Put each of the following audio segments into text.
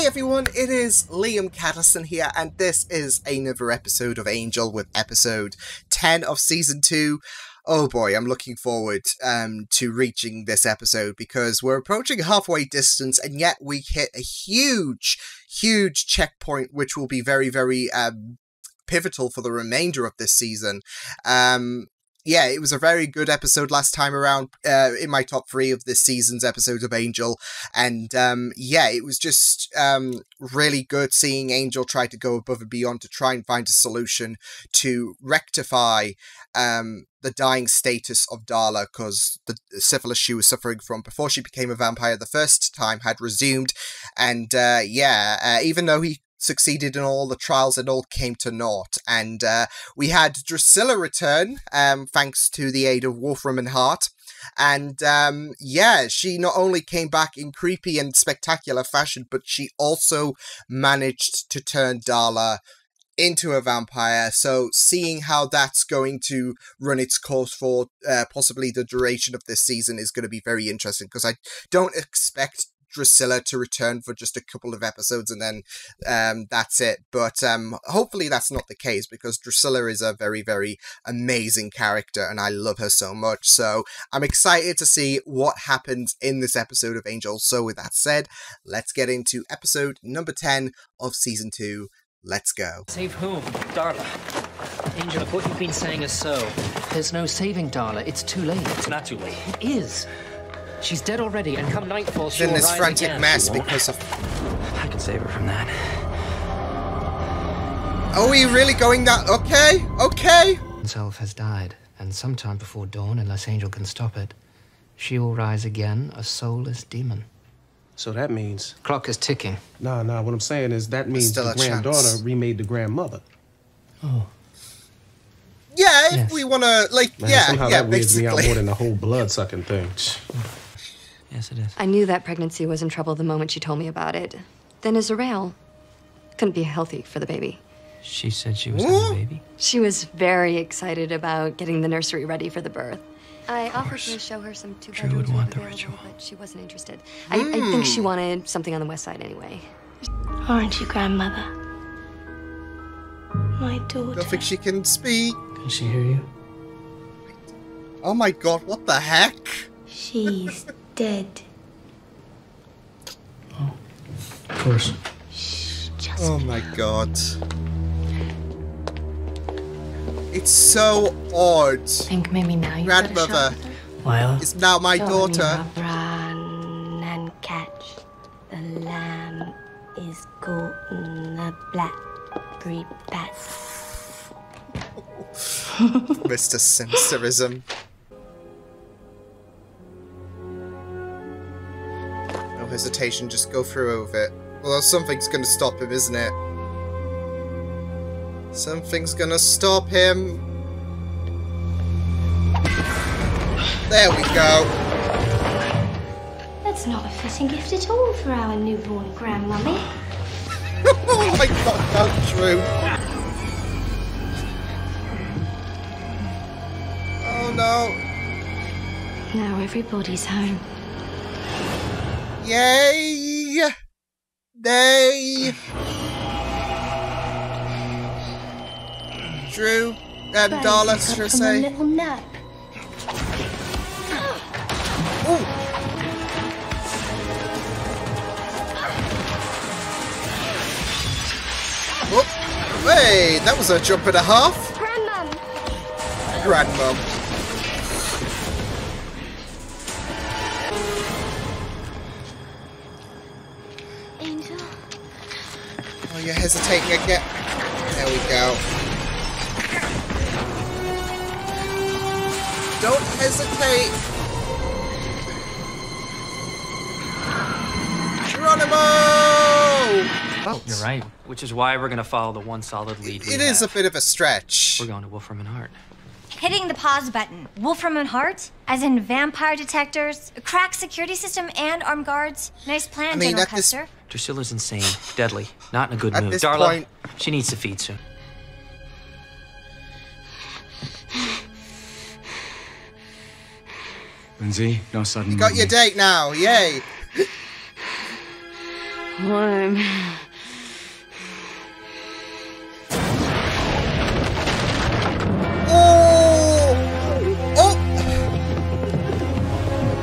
Hey everyone, it is Liam Catterson here, and this is another episode of Angel with episode 10 of season 2. Oh boy, I'm looking forward to reaching this episode because we're approaching halfway distance, and yet we hit a huge checkpoint which will be very pivotal for the remainder of this season. Yeah, it was a very good episode last time around, in my top 3 of this season's episodes of Angel, and yeah, it was just really good seeing Angel try to go above and beyond to try and find a solution to rectify the dying status of Darla, because the syphilis she was suffering from before she became a vampire the first time had resumed, and yeah, even though he succeeded in all the trials, it all came to naught, and we had Drusilla return, thanks to the aid of Wolfram and Hart, and yeah, she not only came back in creepy and spectacular fashion, but she also managed to turn Darla into a vampire. So seeing how that's going to run its course for possibly the duration of this season is going to be very interesting, because I don't expect Drusilla to return for just a couple of episodes and then that's it, but hopefully that's not the case, because Drusilla is a very amazing character and I love her so much. So I'm excited to see what happens in this episode of Angel. So with that said, let's get into episode number 10 of season 2. Let's go. Save whom? Darla. Angel, if what you've been saying is so, there's no saving Darla. It's too late. It's not too late. It is. She's dead already, and come nightfall, she'll in this rise frantic again. mess because of... I can save her from that. Oh, are you really going that... Okay. Self has died, and sometime before dawn, unless Angel can stop it, she will rise again, a soulless demon. So that means... Clock is ticking. Nah, what I'm saying is that means the granddaughter remade the grandmother. Oh. Yeah, if we want to, like, Man, yeah, somehow yeah, that weirds basically. me out more than the whole blood-sucking thing. Yes, it is. I knew that pregnancy was in trouble the moment she told me about it. Then Azrael couldn't be healthy for the baby. She said she was having a baby? She was very excited about getting the nursery ready for the birth. I offered to show her some two Drew bedrooms would want the available, ritual. but she wasn't interested. I think she wanted something on the west side anyway. Aren't you, grandmother? My daughter. I don't think she can speak. Can she hear you? Oh my god, what the heck? She's dead. Oh, of course. Shh, just Oh my god. It's so odd. think maybe now you Grandmother Lila? is now my daughter. Run and catch. The lamb is caught in the blackberry patch. Mr. Sinisterism. No hesitation, just go through with it. Well, something's gonna stop him, isn't it? Something's gonna stop him. There we go. That's not a fitting gift at all for our newborn grandmummy. Oh my god, how true. Oh no. Now everybody's home. Yay! Nay! Drew and Darla, should I From a say? little nap. Ooh! Oh, hey, that was a jump and a half. Grandmum! Grandmum. Angel? Oh, you're hesitating again. There we go. Don't hesitate. Geronimo! Oh, you're right. Which is why we're gonna follow the one solid lead. It is a bit of a stretch. We're going to Wolfram and Hart. Hitting the pause button. Wolfram and Hart? As in vampire detectors, a cracked security system, and armed guards? Nice plan, General at this- Custer. Drusilla's insane, deadly, not in a good At mood. this Darla, point- she needs to feed soon. Lindsay, no sudden You got your movement. date now, yay! warm.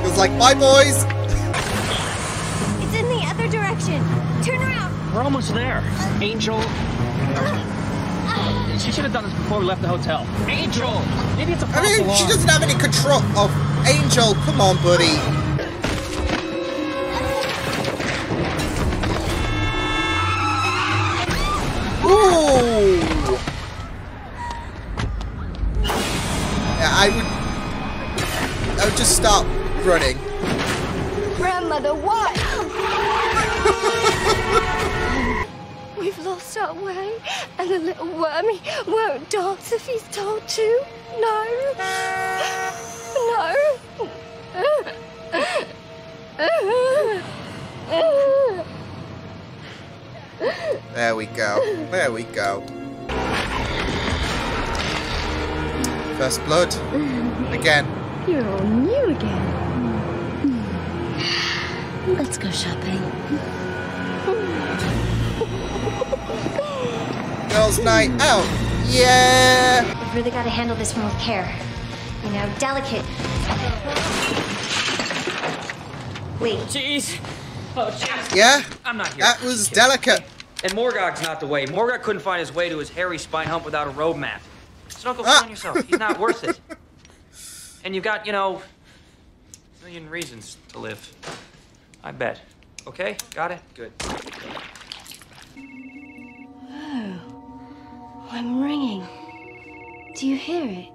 Feels like, bye, boys. It's in the other direction. Turn around. We're almost there. Angel. She should have done this before we left the hotel. Angel! Maybe it's a false alarm. She doesn't have any control of Angel. Come on, buddy. Ooh. Yeah, I would just stop running. Grandmother, what? We've lost our way, and the little wormy won't dance if he's told to. No. No. There we go. There we go. First blood. Again. You're all new again. Let's go shopping. Girls' night out. Yeah. We've really got to handle this one with care. You know, delicate. Wait. Jeez. Oh, jeez. Yeah? I'm not here. That was delicate. And Morgog's not the way. Morgog couldn't find his way to his hairy spine hump without a road map. So don't go fooling yourself. He's not worth it. And you've got, you know, a million reasons to live. I bet. Okay? Got it? Good. Oh, I'm ringing. Do you hear it?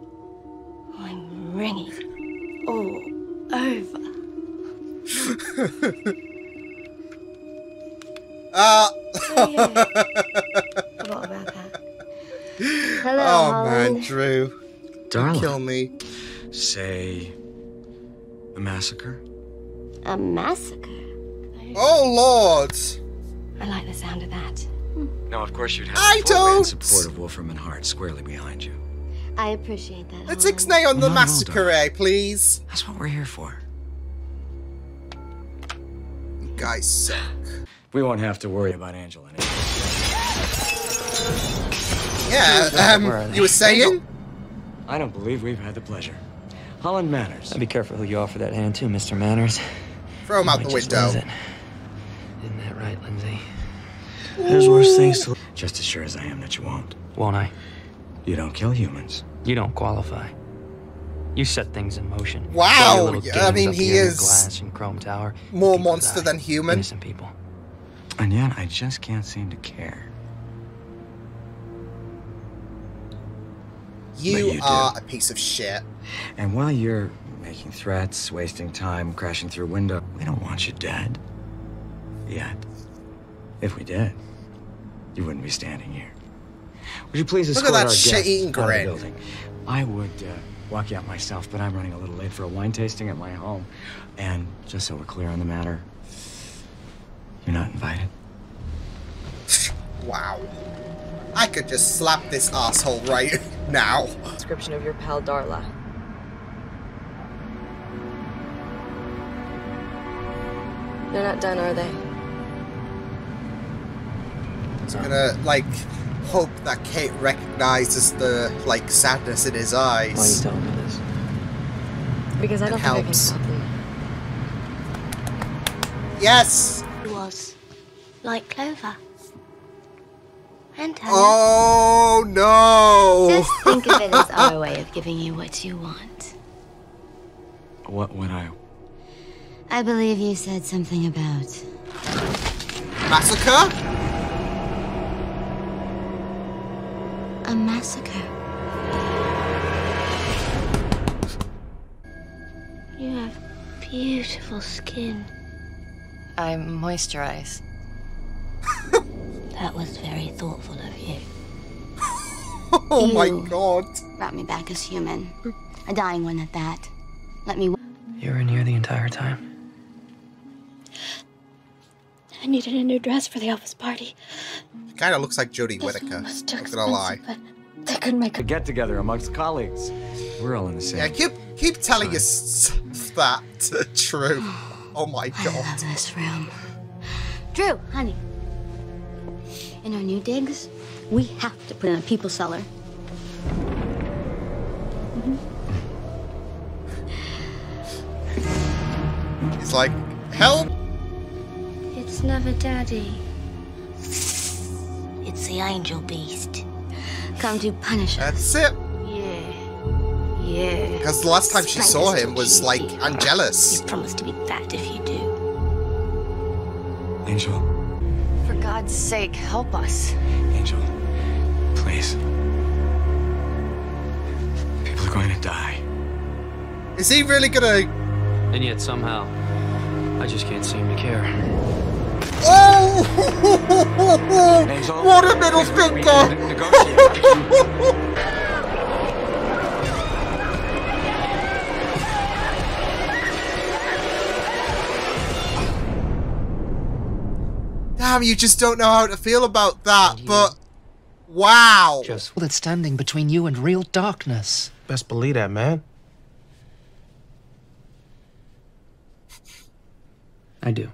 I'm ringing all over. Oh, yeah. Forgot about that. Hello, oh Holland. man, Drew. Darling. Kill me. Say, a massacre? A massacre? Oh Lord. I like the sound of that. No, of course you'd have I full band don't. support of Wolfram and Hart squarely behind you. I appreciate that. Let's Holland. ixnay on the Well, not all, massacre, please. That's what we're here for. You guys suck. We won't have to worry about Angel anymore. Yeah, you were saying? Angel. I don't believe we've had the pleasure. Holland Manners. Be careful who you offer that hand to, Mr. Manners. Throw him out the window. Isn't that right, Lindsay? There's worse things to... Just as sure as I am that you won't. Won't I? You don't kill humans. You don't qualify. You set things in motion. Wow, Little I mean, games up he here in the is glass and Chrome Tower. more People monster die. than human. Innocent people. And yet, I just can't seem to care. You are a piece of shit. And while you're making threats, wasting time, crashing through a window, we don't want you dead. Yet. If we did, you wouldn't be standing here. Would you please escort Look at that our guests shit-eating out of the grin. building? I would walk you out myself, but I'm running a little late for a wine tasting at my home. And just so we're clear on the matter, you're not invited. Wow. I could just slap this asshole right now. Description of your pal Darla. They're not done, are they? I'm gonna, like, hope that Kate recognizes the, like, sadness in his eyes. Why are you telling me this? Because I don't think I can stop them. Yes! It was like Clover. And oh no! Just think of it as our way of giving you what you want. What would I? I believe you said something about massacre? A massacre. You have beautiful skin. I moisturize. That was very thoughtful of you. Oh my god. Brought me back as human. A dying one at that. Let me... You were in here the entire time? I needed a new dress for the office party. Kinda looks like Jodie Whittaker. Not gonna lie. They couldn't make A get-together amongst colleagues. We're all in the same. Yeah, keep telling us that. True. Oh my god. I love this room. Drew, honey. In our new digs, we have to put in a people cellar. He's like, help! It's never Daddy. It's the angel beast. Come to punish us. That's it. Yeah. Because the last time she saw him was like, I'm jealous. You promise to be fat if you do. Angel. For God's sake, help us. Angel. Please. People are going to die. Is he really gonna... And yet somehow, I just can't seem to care. Oh! Angel, What a middle finger! Damn, you just don't know how to feel about that, but... Wow! Just all that's standing between you and real darkness. Best believe that, man. I do.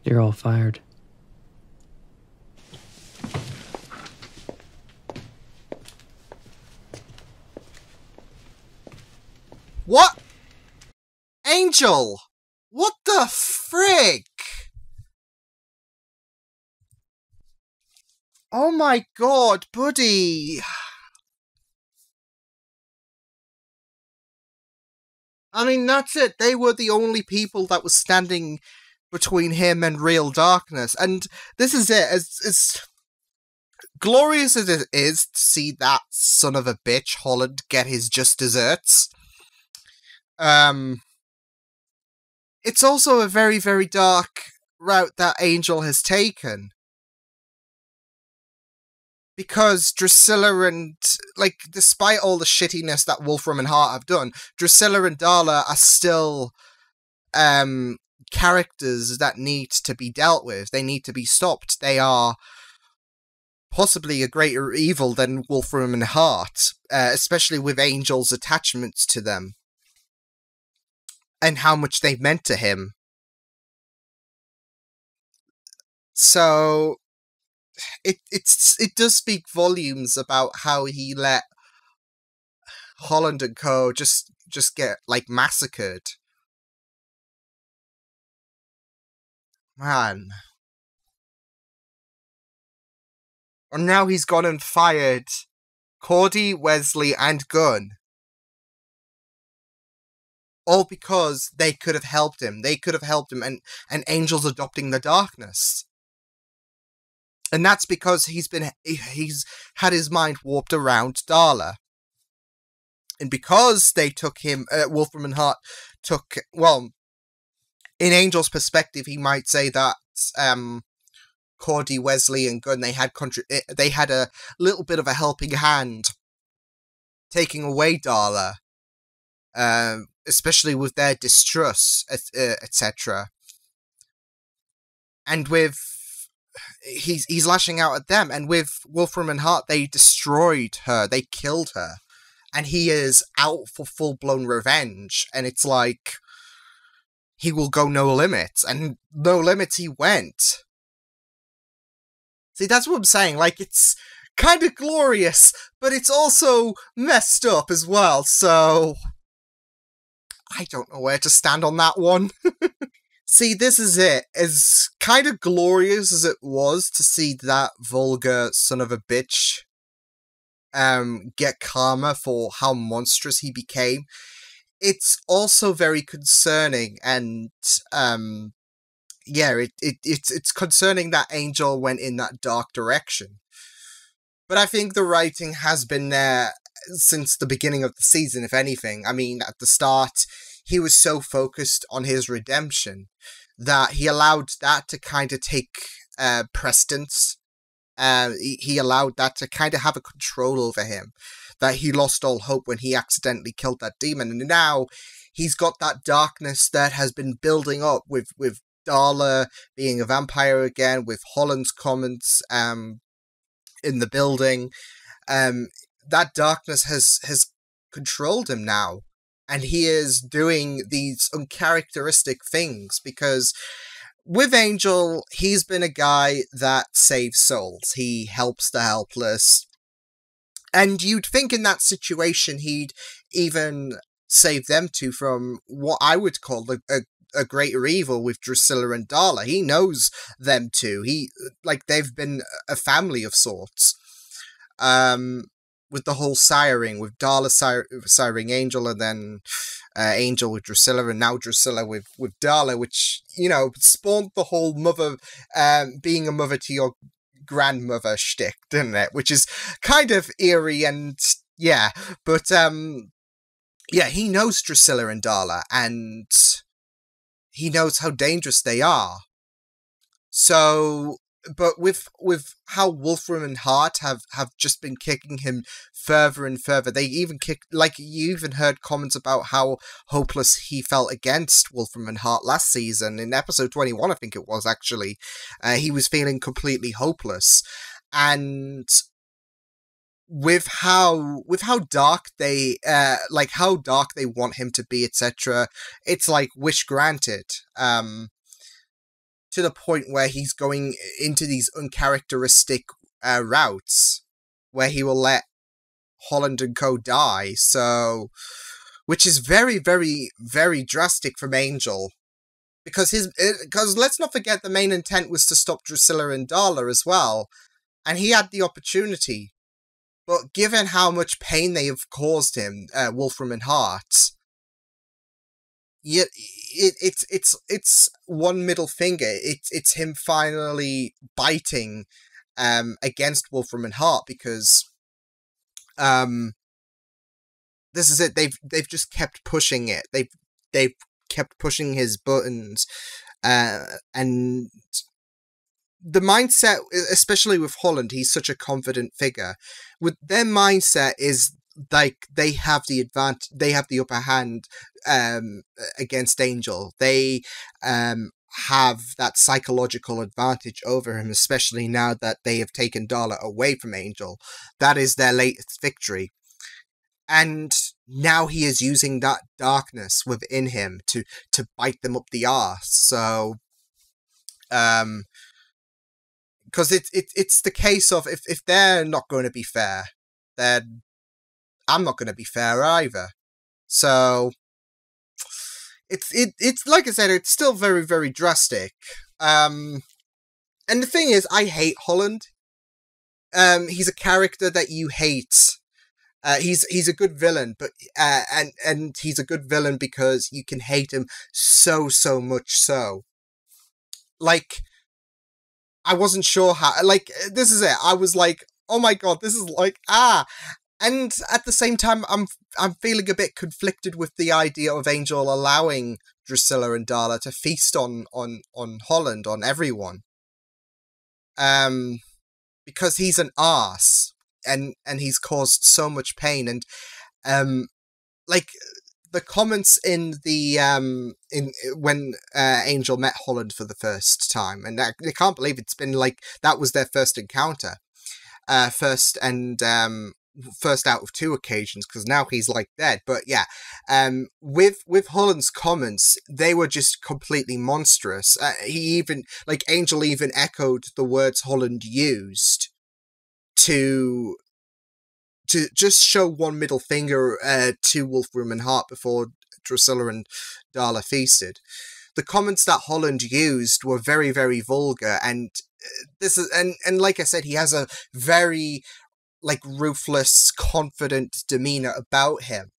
You're all fired. What? Angel! What the frick? Oh my god, buddy! I mean, that's it. They were the only people that was standing between him and real darkness. And this is it. As glorious as it is to see that son of a bitch, Holland, get his just desserts, it's also a very, very dark route that Angel has taken. Because Drusilla and, like, despite all the shittiness that Wolfram and Hart have done, Drusilla and Darla are still characters that need to be dealt with. They need to be stopped. They are possibly a greater evil than Wolfram and Hart, especially with Angel's attachments to them. And how much they've meant to him. So... It does speak volumes about how he let Holland and co. just get, like, massacred. Man. And now he's gone and fired Cordy, Wesley, and Gunn. All because they could have helped him. They could have helped him, and Angel's adopting the darkness. And that's because he's had his mind warped around Darla. And because they took him, Wolfram and Hart took, well, in Angel's perspective, he might say that Cordy, Wesley, and Gunn, they had a little bit of a helping hand taking away Darla, especially with their distrust, etc. And with he's lashing out at them, and with Wolfram and Hart, they destroyed her, they killed her, and he is out for full-blown revenge, and it's like, he will go no limits, and no limits he went. See, that's what I'm saying, like, it's kind of glorious, but it's also messed up as well, so... I don't know where to stand on that one. See, this is it. As kind of glorious as it was to see that vulgar son of a bitch get karma for how monstrous he became, it's also very concerning, and yeah, it's concerning that Angel went in that dark direction. But I think the writing has been there since the beginning of the season, if anything. I mean, at the start, he was so focused on his redemption that he allowed that to kind of take precedence. He allowed that to kind of have a control over him, that he lost all hope when he accidentally killed that demon. And now he's got that darkness that has been building up with Darla being a vampire again, with Holland's comments in the building. That darkness has controlled him now. And he is doing these uncharacteristic things because with Angel, he's been a guy that saves souls. He helps the helpless. And you'd think in that situation he'd even save them two from what I would call a greater evil with Drusilla and Darla. He knows them two. They've been a family of sorts. With the whole siring, with Darla siring Angel, and then Angel with Drusilla, and now Drusilla with Darla, which, spawned the whole mother, being a mother to your grandmother shtick, didn't it? Which is kind of eerie and, yeah. But, yeah, he knows Drusilla and Darla, and he knows how dangerous they are. So, but with how Wolfram and Hart have just been kicking him further and further, they even you even heard comments about how hopeless he felt against Wolfram and Hart last season. In episode 21, I think it was, actually. He was feeling completely hopeless. And with how dark they how dark they want him to be, etc., it's like wish granted. To the point where he's going into these uncharacteristic routes where he will let Holland and co die. So, which is very, very, very drastic from Angel, because let's not forget the main intent was to stop Drusilla and Darla as well, and he had the opportunity. But given how much pain they have caused him, Wolfram and Hart, it's one middle finger. It's him finally biting against Wolfram and Hart, because this is it. They've just kept pushing it. They've kept pushing his buttons, and the mindset, especially with Holland, he's such a confident figure. With their mindset is like they have the advantage, they have the upper hand against Angel. They have that psychological advantage over him, especially now that they have taken Darla away from Angel. That is their latest victory. And now he is using that darkness within him to bite them up the arse. So, because it's the case of if they're not going to be fair, then I'm not going to be fair either. So it's like I said, it's still very, very drastic. And the thing is, I hate Holland. He's a character that you hate. He's a good villain, but and he's a good villain because you can hate him so much so. Like, I wasn't sure how, this is it. I was like, oh my god, this is like, and at the same time, I'm feeling a bit conflicted with the idea of Angel allowing Drusilla and Darla to feast on Holland, on everyone. Because he's an arse, and he's caused so much pain, and the comments in the when Angel met Holland for the first time, and I can't believe it's been that was their first encounter, first out of two occasions, because now he's dead. But yeah, with Holland's comments, they were just completely monstrous. Angel even echoed the words Holland used to just show one middle finger to Wolfram and Hart before Drusilla and Darla feasted. The comments that Holland used were very, very vulgar, and this is and like I said, he has a very ruthless, confident demeanor about him.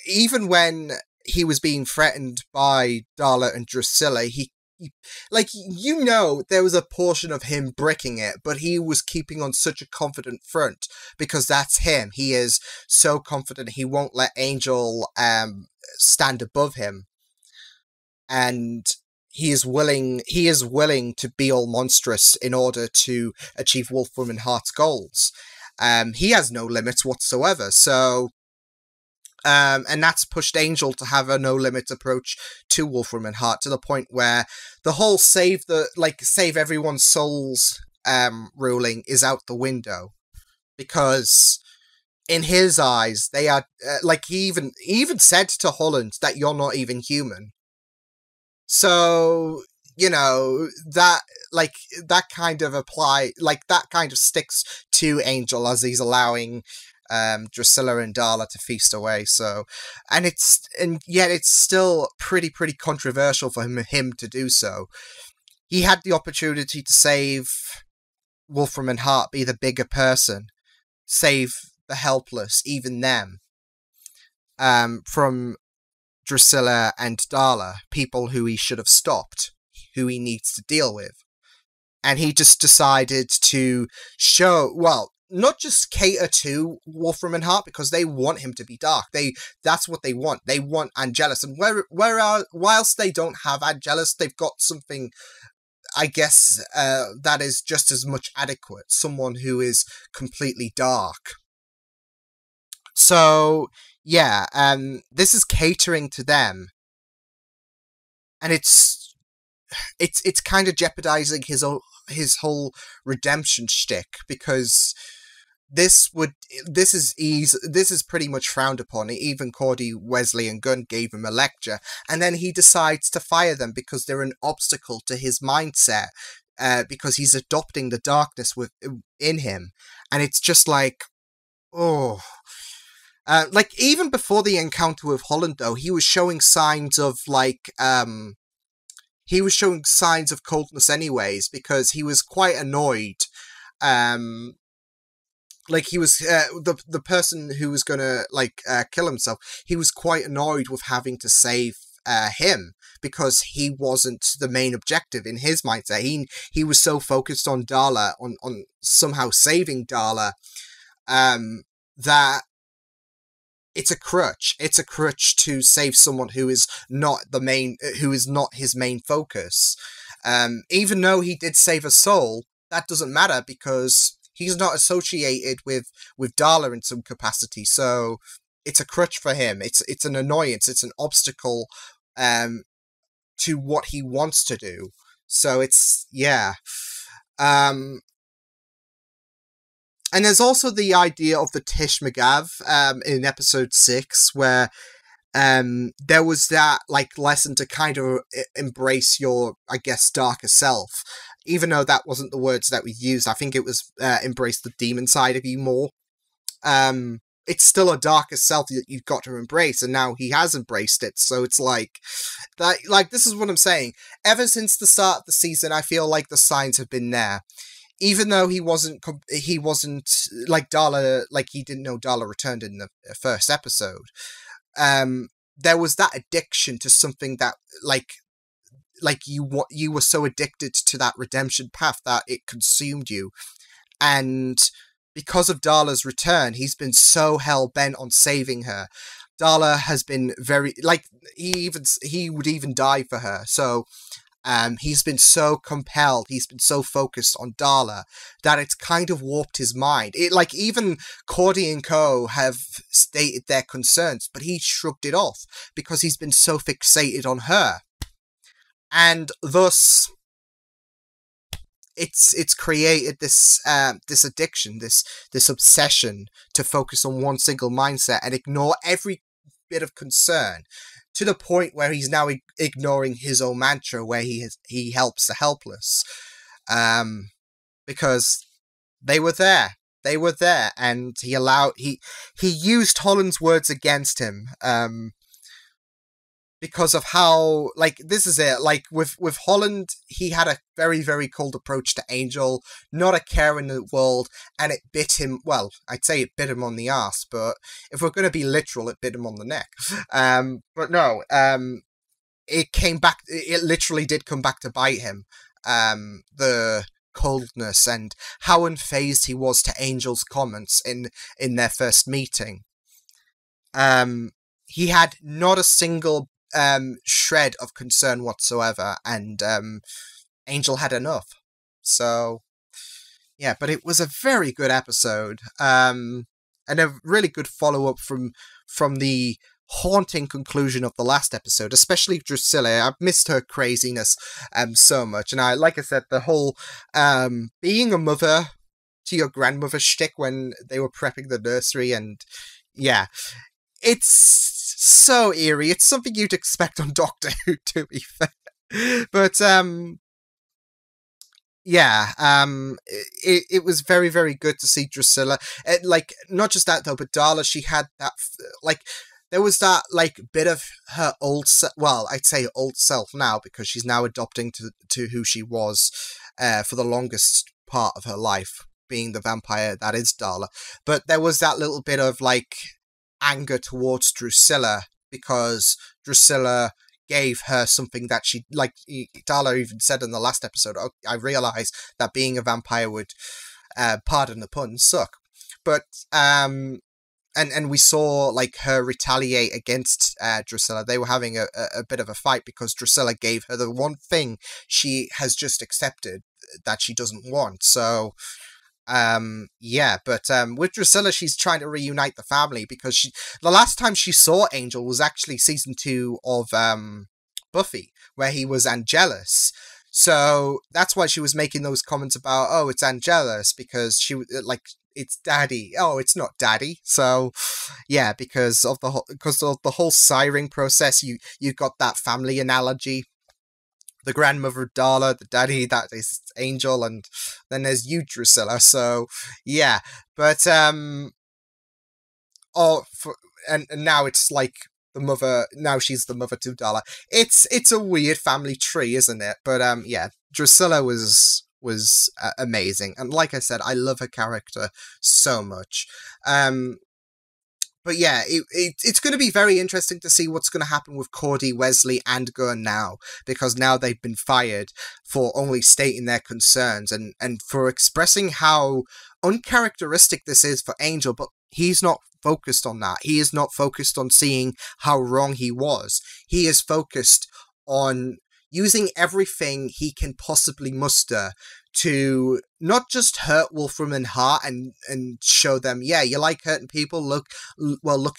Even when he was being threatened by Darla and Drusilla, he there was a portion of him bricking it, but he was keeping on such a confident front, because that's him. He is so confident he won't let Angel stand above him, and he is willing to be all monstrous in order to achieve Wolfram and Hart's goals. He has no limits whatsoever, so and that's pushed Angel to have a no-limit approach to Wolfram and Hart, to the point where the whole save everyone's souls ruling is out the window, because in his eyes, they are, like, he even said to Holland that you're not even human. So, you know, that kind of sticks to Angel as he's allowing Drusilla and Darla to feast away. So, and yet it's still pretty controversial for him to do so. He had the opportunity to save Wolfram and Hart, be the bigger person, save the helpless, even them, from Drusilla and Darla, people who he should have stopped, who he needs to deal with. And he just decided to show, well, not just cater to Wolfram and Hart, because they want him to be dark. That's what they want. They want Angelus. And whilst they don't have Angelus, they've got something, I guess, that is just as much adequate. Someone who is completely dark. So, yeah, this is catering to them. And it's kind of jeopardizing his whole redemption shtick, because this is pretty much frowned upon. Even Cordy, Wesley, and Gunn gave him a lecture, and then he decides to fire them because they're an obstacle to his mindset, because he's adopting the darkness within him, and it's just like, oh. Like, even before the encounter with Holland, though, he was showing signs of, like, coldness anyways, because he was quite annoyed. Like, he was, the person who was gonna, like, kill himself, he was quite annoyed with having to save, him, because he wasn't the main objective in his mindset. He was so focused on Darla, on somehow saving Darla, that it's a crutch. It's a crutch to save someone who is not his main focus. Even though he did save a soul, that doesn't matter because he's not associated with Darla in some capacity. So it's a crutch for him. It's an annoyance. It's an obstacle to what he wants to do. So it's, yeah. And there's also the idea of the Tish McGav in episode 6, where there was that, like, lesson to kind of embrace your, I guess, darker self. Even though that wasn't the words that we used, I think it was embrace the demon side of you more. It's still a darker self that you've got to embrace, and now he has embraced it. So it's like that. Like, this is what I'm saying. Ever since the start of the season, I feel like the signs have been there. Even though he wasn't like Darla, like he didn't know Darla returned in the first episode. There was that addiction to something that, like you were so addicted to that redemption path that it consumed you. And because of Darla's return, he's been so hell-bent on saving her. Darla has been very, like, he would even die for her. So, he's been so compelled, he's been so focused on Darla that it's kind of warped his mind. Like, even Cordy and Co. have stated their concerns, but he shrugged it off because he's been so fixated on her. And thus, it's created this addiction, this obsession to focus on one single mindset and ignore every bit of concern, to the point where he's now ignoring his own mantra, where he helps the helpless, because they were there, and he used Holland's words against him, because of how, like, this is it, like, with Holland, he had a very, very cold approach to Angel, not a care in the world, and it bit him, well, I'd say it bit him on the ass, but if we're going to be literal, it bit him on the neck. But no, it literally did come back to bite him, the coldness and how unfazed he was to Angel's comments in their first meeting. He had not a single shred of concern whatsoever, and Angel had enough. So yeah, but it was a very good episode, and a really good follow-up from the haunting conclusion of the last episode, especially Drusilla. I've missed her craziness so much, and like I said, the whole being a mother to your grandmother shtick when they were prepping the nursery, and yeah, it's so eerie. It's something you'd expect on Doctor Who, to be fair. But yeah, it was very, very good to see Drusilla. Like, not just that though, but Darla, she had that, like, there was that, like, bit of her old well, I'd say old self now, because she's now adopting to who she was for the longest part of her life, being the vampire that is Darla. But there was that little bit of, like, anger towards Drusilla, because Drusilla gave her something that she, like, Darla even said in the last episode, oh, I realised that being a vampire would, pardon the pun, suck. But, and we saw, like, her retaliate against Drusilla. They were having a bit of a fight because Drusilla gave her the one thing she has just accepted that she doesn't want. So, yeah, but with Drusilla, she's trying to reunite the family, because the last time she saw Angel was actually season 2 of Buffy, where he was Angelus. So that's why she was making those comments about, oh, it's Angelus, because she was like, it's Daddy. Oh, it's not Daddy. So yeah, because of the whole siring process, you got that family analogy. The grandmother Darla, the daddy that is Angel, and then there's you, Drusilla. So yeah, but and now it's like the mother. Now she's the mother to Darla. It's a weird family tree, isn't it? But yeah, Drusilla was amazing, and like I said, I love her character so much. But yeah, it's going to be very interesting to see what's going to happen with Cordy, Wesley, and Gunn now, because now they've been fired for only stating their concerns and for expressing how uncharacteristic this is for Angel, but he's not focused on that. He is not focused on seeing how wrong he was. He is focused on using everything he can possibly muster to not just hurt Wolfram and Hart and show them, yeah, you like hurting people, look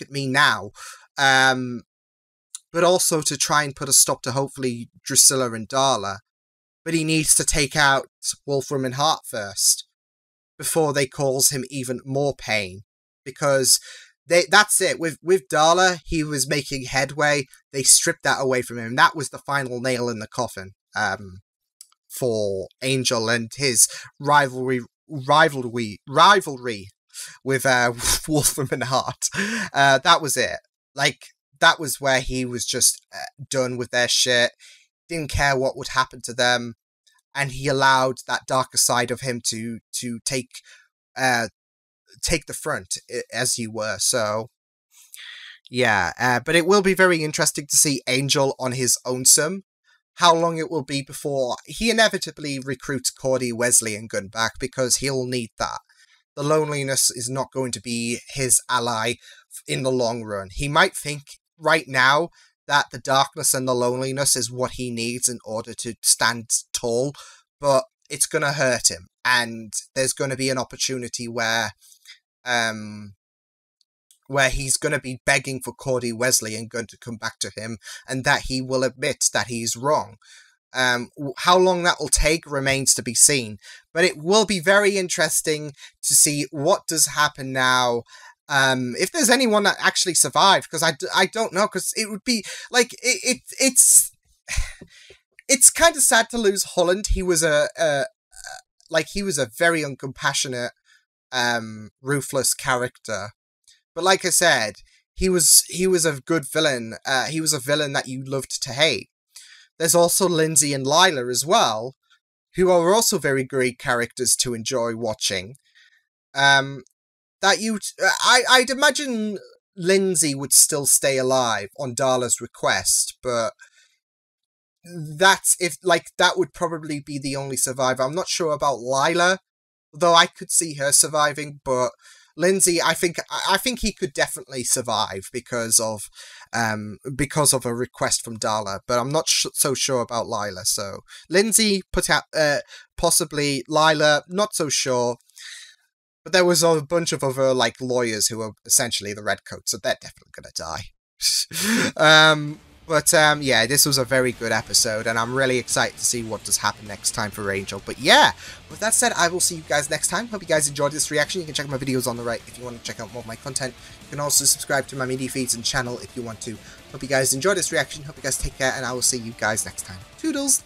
at me now. But also to try and put a stop to hopefully Drusilla and Darla. But he needs to take out Wolfram and Hart first, before they cause him even more pain. Because that's it. With Darla, he was making headway. They stripped that away from him. That was the final nail in the coffin. For Angel and his rivalry with Wolfram and Hart. That was it. Like, that was where he was just done with their shit. Didn't care what would happen to them, and he allowed that darker side of him to take the front, as you were. So yeah, but it will be very interesting to see Angel on his own some. How long it will be before he inevitably recruits Cordy, Wesley, and Gunn back, because he'll need that. The loneliness is not going to be his ally in the long run. He might think right now that the darkness and the loneliness is what he needs in order to stand tall, but it's going to hurt him. And there's going to be an opportunity where he's going to be begging for Cordy, Wesley, and Gunn to come back to him, and that he will admit that he's wrong. How long that will take remains to be seen, but it will be very interesting to see what does happen now. If there's anyone that actually survived, because I don't know, because it would be like it's kind of sad to lose Holland. He was a very uncompassionate, ruthless character. But like I said, he was a good villain. He was a villain that you loved to hate. There's also Lindsay and Lila as well, who are also very great characters to enjoy watching. I'd imagine Lindsay would still stay alive on Darla's request, but that would probably be the only survivor. I'm not sure about Lila, though I could see her surviving, but Lindsay, I think he could definitely survive because of a request from Darla, but I'm not so sure about Lila. So Lindsay, possibly Lila, not so sure. But there was a bunch of other lawyers who are essentially the redcoats, so they're definitely gonna die. But yeah, this was a very good episode, and I'm really excited to see what does happen next time for Angel. But yeah, with that said, I will see you guys next time. Hope you guys enjoyed this reaction. You can check out my videos on the right if you want to check out more of my content. You can also subscribe to my media feeds and channel if you want to. Hope you guys enjoyed this reaction. Hope you guys take care, and I will see you guys next time. Toodles!